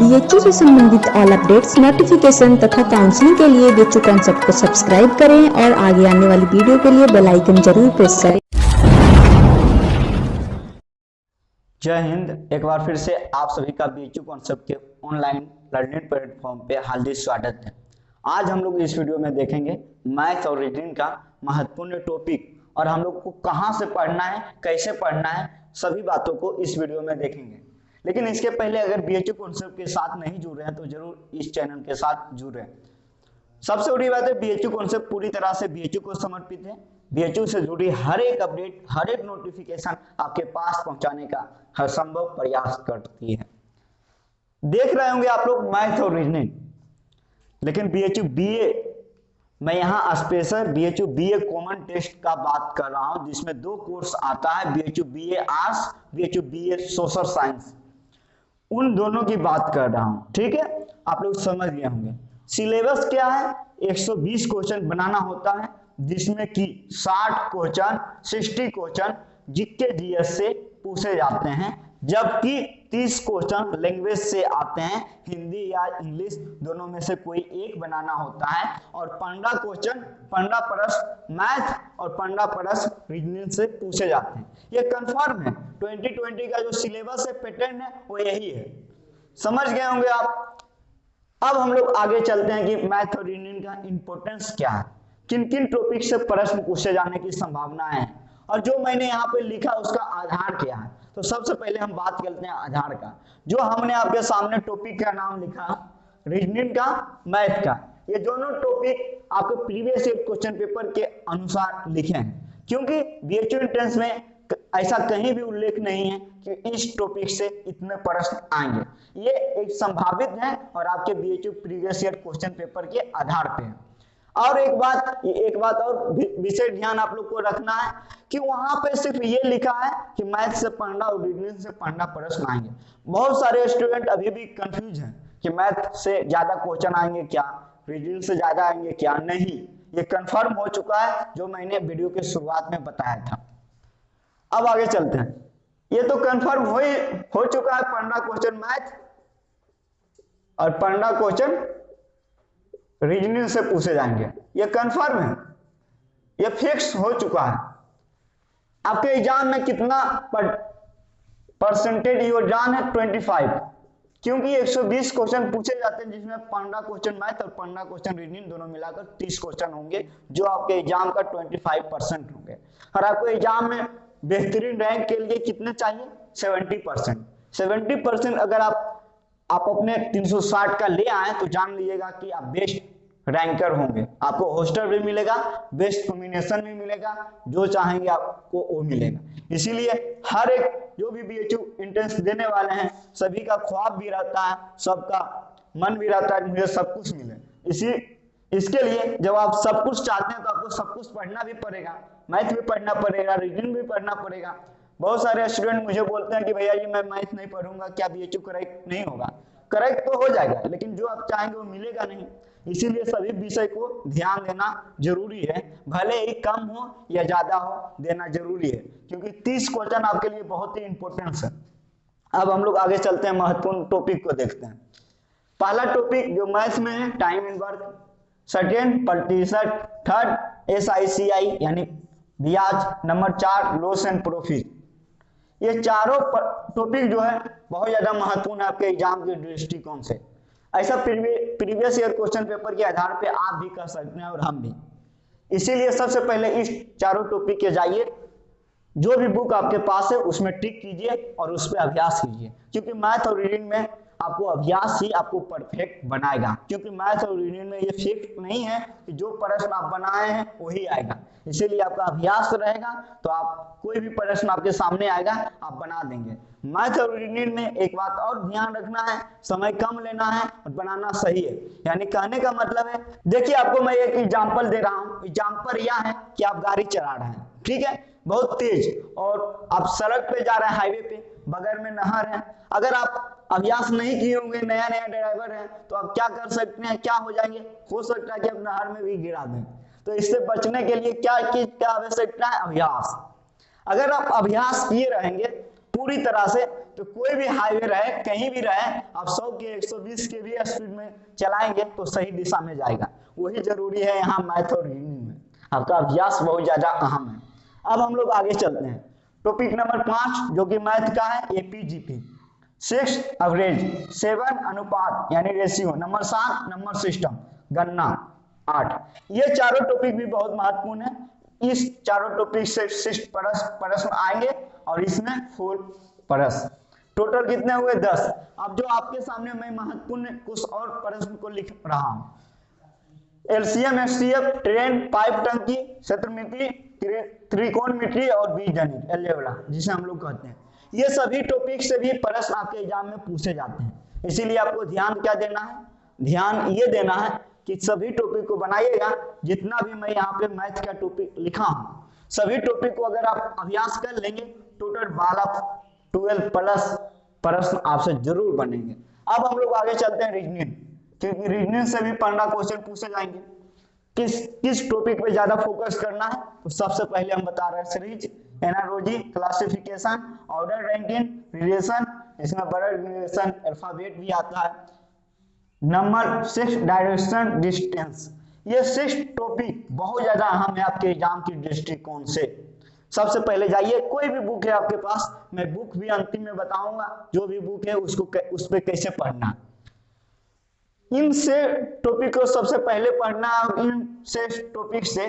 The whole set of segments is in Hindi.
बीएचयू से संबंधित ऑल अपडेट्स, नोटिफिकेशन तथा काउंसलिंग के लिए बीएचयू कॉन्सेप्ट को सब्सक्राइब करें और आगे आने वाली वीडियो के लिए बेल आइकन जरूर प्रेस करें। जय हिंद। एक बार फिर से आप सभी का बीएचयू कॉन्सेप्ट के ऑनलाइन लर्निंग प्लेटफॉर्म पे हार्दिक स्वागत है। आज हम लोग इस वीडियो में देखेंगे मैथ और रीजनिंग का महत्वपूर्ण टॉपिक और हम लोग को कहां से पढ़ना है, कैसे पढ़ना है, सभी बातों को इस वीडियो में देखेंगे। लेकिन इसके पहले अगर बीएचयू कॉन्सेप्ट के साथ नहीं जुड़ रहे हैं तो जरूर इस चैनल के साथ जुड़े। सबसे बड़ी बात है, बीएचयू कॉन्सेप्ट पूरी तरह से बीएचयू को समर्पित है। बीएचयू से जुड़ी हर एक अपडेट, हर एक नोटिफिकेशन आपके पास पहुंचाने का हर संभव प्रयास करती है। देख रहे होंगे आप लोग मैथ और रीजनिंग, लेकिन बीएचयू बीए, मैं यहाँ special BHU BA common test का बात कर रहा हूँ, जिसमें दो कोर्स आता है, BHU BA arts, BHU BA social science. उन दोनों की बात कर रहा हूँ, ठीक है। आप लोग समझ गए होंगे। सिलेबस क्या है? 120 क्वेश्चन बनाना होता है, जिसमें कि 60 क्वेश्चन, 60 क्वेश्चन जीके जीएस से पूछे जाते हैं, जबकि 30 क्वेश्चन लैंग्वेज से आते हैं, हिंदी या इंग्लिश दोनों में से कोई एक बनाना होता है, और 15 क्वेश्चन, 15 प्रश्न मैथ और 15 प्रश्न रीजनिंग से पूछे जाते हैं। ये कंफर्म है। 2020 का जो सिलेबस है, पैटर्न है, वो यही है। समझ गए होंगे आप। अब हम लोग आगे चलते हैं कि मैथ और रीजनिंग का इंपॉर्टेंस क्या है, किन किन टॉपिक से प्रश्न पूछे जाने की संभावनाएं हैं, और जो मैंने यहाँ पे लिखा उसका आधार क्या है। तो सबसे पहले हम बात करते हैं आधार का। जो हमने आपके सामने टॉपिक का नाम लिखा, रीजनिंग का, मैथ का, ये दोनों टॉपिक आपके प्रीवियस ईयर क्वेश्चन पेपर के अनुसार लिखे हैं, क्योंकि बीएचयू एंट्रेंस में ऐसा कहीं भी उल्लेख नहीं है कि इस टॉपिक से इतने प्रश्न आएंगे। ये एक संभावित है और आपके BHU previous year question paper के आधार पे है। और एक बात और विशेष ध्यान आप लोग को रखना है कि वहां पे सिर्फ ये लिखा है कि मैथ से पढ़ना और रीजनिंग से पढ़ना प्रश्न आएंगे। बहुत सारे स्टूडेंट अभी भी कंफ्यूज हैं कि मैथ से ज्यादा क्वेश्चन आएंगे क्या, रीजनिंग से ज्यादा आएंगे क्या। नहीं, ये कंफर्म हो चुका है, जो मैंने वीडियो के शुरुआत में बताया था। अब आगे चलते हैं। ये तो कंफर्म हो चुका है, 15 क्वेश्चन मैथ और 15 क्वेश्चन रीजनिंग से पूछे जाएंगे। ये कंफर्म है, ये फिक्स हो चुका है। आपके एग्जाम में कितना परसेंटेज योगदान है? 25, क्योंकि 120 क्वेश्चन पूछे जाते हैं, जिसमें 15 क्वेश्चन मैथ और 15 क्वेश्चन रीजनिंग दोनों मिलाकर 30 क्वेश्चन होंगे, जो आपके एग्जाम का 25% होंगे। और आपको एग्जाम में बेहतरीन रैंक के लिए कितने चाहिए? 70%। 70% अगर आप अपने 360 का ले आए तो जान लीजिएगा कि आप बेस्ट रैंकर होंगे। आपको हॉस्टल भी मिलेगा, बेस्ट कॉम्बिनेशन भी मिलेगा, जो चाहेंगे आपको वो मिलेगा। इसीलिए हर एक जो भी बीएचयू एंट्रेंस देने वाले हैं, सभी का ख्वाब भी रहता है, सबका मन भी रहता है कि मुझे सब कुछ मिले। इसके लिए जब आप सब कुछ चाहते हैं तो आपको सब कुछ पढ़ना भी पड़ेगा, मैथ भी पढ़ना पड़ेगा, रीजनिंग भी पढ़ना पड़ेगा। बहुत सारे स्टूडेंट मुझे बोलते हैं कि भैया जी मैं मैथ नहीं पढ़ूंगा, क्या बीएचयू करेक्ट नहीं होगा? करेक्ट तो हो जाएगा, लेकिन जो आप चाहेंगे वो मिलेगा नहीं। इसीलिए सभी विषय को ध्यान देना जरूरी है, भले ही कम हो या ज्यादा हो, देना जरूरी है, क्योंकि 30 क्वेश्चन आपके लिए बहुत ही इंपॉर्टेंट है। अब हम लोग आगे चलते हैं, महत्वपूर्ण टॉपिक को देखते हैं। पहला टॉपिक जो मैथ में है, टाइम एंड वर्क। सेकेंड प्रतिशत, थर्ड SICI यानी ब्याज, नंबर 4 लॉस एंड प्रॉफिट। ये चारों टॉपिक जो है बहुत ज्यादा महत्वपूर्ण है आपके एग्जाम के दृष्टिकोण से। ऐसा प्रीवियस ईयर क्वेश्चन पेपर के आधार पे आप भी कर सकते हैं और हम भी। इसीलिए सबसे पहले इस चारों टॉपिक के जाइए, जो भी बुक आपके पास है उसमें टिक कीजिए और उस पर अभ्यास कीजिए, क्योंकि मैथ और रीजनिंग में आपको अभ्यास ही आपको परफेक्ट बनाएगा। क्योंकि मैथ और रीजनिंग में ये फिक्स नहीं है कि जो प्रश्न आप बनाए हैं वही आएगा, इसीलिए आपका अभ्यास रहेगा तो आप कोई भी प्रश्न आपके सामने आएगा आप बना देंगे। मैथ और रीजनिंग में एक बात और ध्यान रखना है, समय कम लेना है और बनाना सही है। यानी कहने का मतलब है, देखिए आपको मैं एक एग्जाम्पल दे रहा हूँ। एग्जाम्पल यह है कि आप गाड़ी चला रहे हैं, ठीक है, बहुत तेज, और आप सड़क पे जा रहे हैं, हाईवे पे, बगल में नहर है। अगर आप अभ्यास नहीं किए होंगे, नया नया ड्राइवर है, तो आप क्या कर सकते हैं, क्या हो जाएंगे, हो सकता है कि आप नहर में भी गिरा दें। तो इससे बचने के लिए क्या आवश्यकता है? अभ्यास। अगर आप अभ्यास किए रहेंगे पूरी तरह से तो कोई भी हाईवे रहे, कहीं भी रहे, आप 100 के 120 के भी स्पीड में चलाएंगे तो सही दिशा में जाएगा। वही जरूरी है यहाँ मैथ और रीजनिंग में, आपका अभ्यास बहुत ज्यादा अहम है। अब हम लोग आगे चलते हैं। टॉपिक नंबर 5 जो कि मैथ का है, एपीजीपी, 6 एवरेज, 7 अनुपात यानी रेशियो, नंबर 7 नंबर सिस्टम, गणना 8। ये चारों टॉपिक भी बहुत महत्वपूर्ण है। इस चारों टॉपिक से 6 प्रश्न आएंगे और इसमें 4 प्रश्न, टोटल कितने हुए 10। अब जो आपके सामने मैं महत्वपूर्ण कुछ और प्रश्न को लिख रहा हूं, एलसीएम, एचसीएफ, ट्रेन, पाइप टंकी, क्षेत्रमिति, त्रिकोणमिति और बीजगणित, अलजेब्रा जिसे हम लोग कहते हैं, ये सभी टॉपिक से भी प्रश्न आपके एग्जाम में पूछे जाते हैं। इसीलिए आपको ध्यान क्या देना है, ध्यान ये देना है कि सभी टॉपिक को बनाइएगा। जितना भी मैं यहाँ पे मैथ का टॉपिक लिखा हूँ, सभी टॉपिक को अगर आप अभ्यास कर लेंगे, टोटल 12 प्लस प्रश्न आपसे जरूर बनेंगे। अब हम लोग आगे चलते हैं रीजनिंग, क्योंकि रीजनिंग से भी 15 क्वेश्चन पूछे जाएंगे। किस टॉपिक पे ज्यादा फोकस करना है, तो सबसे पहले हम बता रहे हैं series, analogy, classification, order, ranking, relation, इसमें बड़ा रिलेशन अल्फाबेट भी आता है, नंबर 6 डायरेक्शन, डिस्टेंस। ये 6 टॉपिक बहुत ज्यादा अहम है आपके एग्जाम की दृष्टिकोण से। सबसे पहले जाइए, कोई भी बुक है आपके पास, मैं बुक भी अंतिम में बताऊंगा, जो भी बुक है उसको उस पे कैसे पढ़ना। इन से टॉपिक को सबसे पहले पढ़ना और इन से टॉपिक से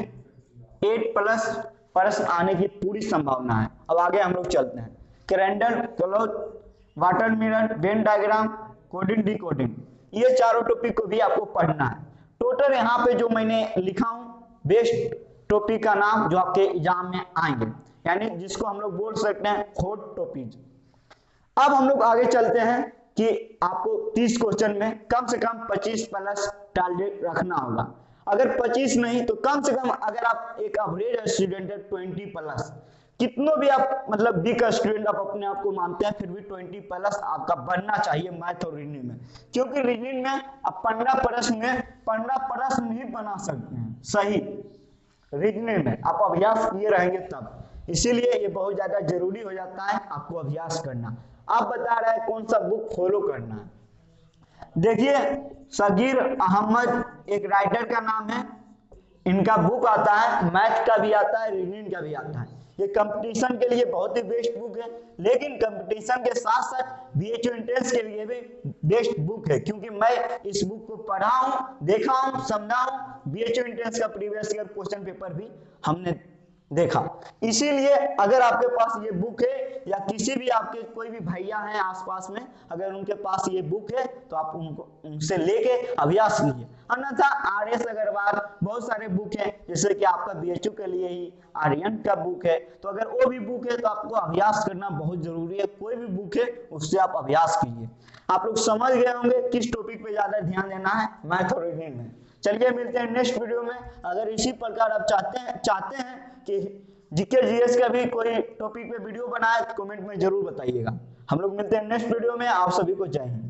8+ प्रश्न आने की पूरी संभावना है। अब आगे हम लोग चलते हैं। Calendar, cloth, water mirror, Venn diagram, coding, decoding, ये चारों टॉपिक को भी आपको पढ़ना है। टोटल यहाँ पे जो मैंने लिखा हूँ बेस्ट टॉपिक का नाम जो आपके एग्जाम में आएंगे, यानी जिसको हम लोग बोल सकते हैं हॉट टॉपिक। अब हम लोग आगे चलते हैं कि आपको 30 क्वेश्चन में कम से कम 25+ टारगेट रखना होगा। अगर 25 नहीं तो कम से कम, अगर आप एक एवरेज स्टूडेंट है 20+, कितनों भी आप मतलब वीक स्टूडेंट आप अपने आप को मानते हैं, फिर भी 20+ आपका बनना चाहिए मैथ और रीजनिंग में। क्योंकि रीजनिंग में आप 15 प्रश्न में 15 प्रश्न नहीं बना सकते हैं सही, रीजनिंग में आप अभ्यास किए रहेंगे तब, इसीलिए ये बहुत ज्यादा जरूरी हो जाता है आपको अभ्यास करना। आप बता रहे हैं कौन सा बुक फॉलो करना है। देखिए, सगीर अहमद एक राइटर का नाम है, इनका बुक आता है, मैथ का भी आता है, रीजनिंग का भी आता है। ये कंपटीशन के लिए बहुत ही बेस्ट बुक है, लेकिन कंपटीशन के साथ साथ बीएचयू एंट्रेंस के लिए भी बेस्ट बुक है, क्योंकि मैं इस बुक को पढ़ा हूं, देखा हूं, समझा हूं। बीएचयू एंट्रेंस का प्रीवियस ईयर क्वेश्चन पेपर भी हमने देखा। इसीलिए अगर आपके पास ये बुक है, या किसी भी आपके कोई भी भैया हैं आसपास में, अगर उनके पास ये बुक है तो आप उनसे लेके अभ्यास कीजिए। अन्यथा आरएस अग्रवाल बहुत सारे बुक हैं, जैसे कि आपका बीएचयू के लिए ही आर्यन का बुक है, तो अगर वो भी बुक है तो आपको अभ्यास करना बहुत जरूरी है। कोई भी बुक है उससे आप अभ्यास कीजिए। आप लोग समझ गए होंगे किस टॉपिक पे ज्यादा ध्यान देना है मैथ और रीजनिंग में। चलिए मिलते हैं नेक्स्ट वीडियो में। अगर इसी प्रकार आप चाहते हैं कि जीके जीएस का भी कोई टॉपिक पे वीडियो बनाए तो कमेंट में जरूर बताइएगा। हम लोग मिलते हैं नेक्स्ट वीडियो में। आप सभी को जय हिंद।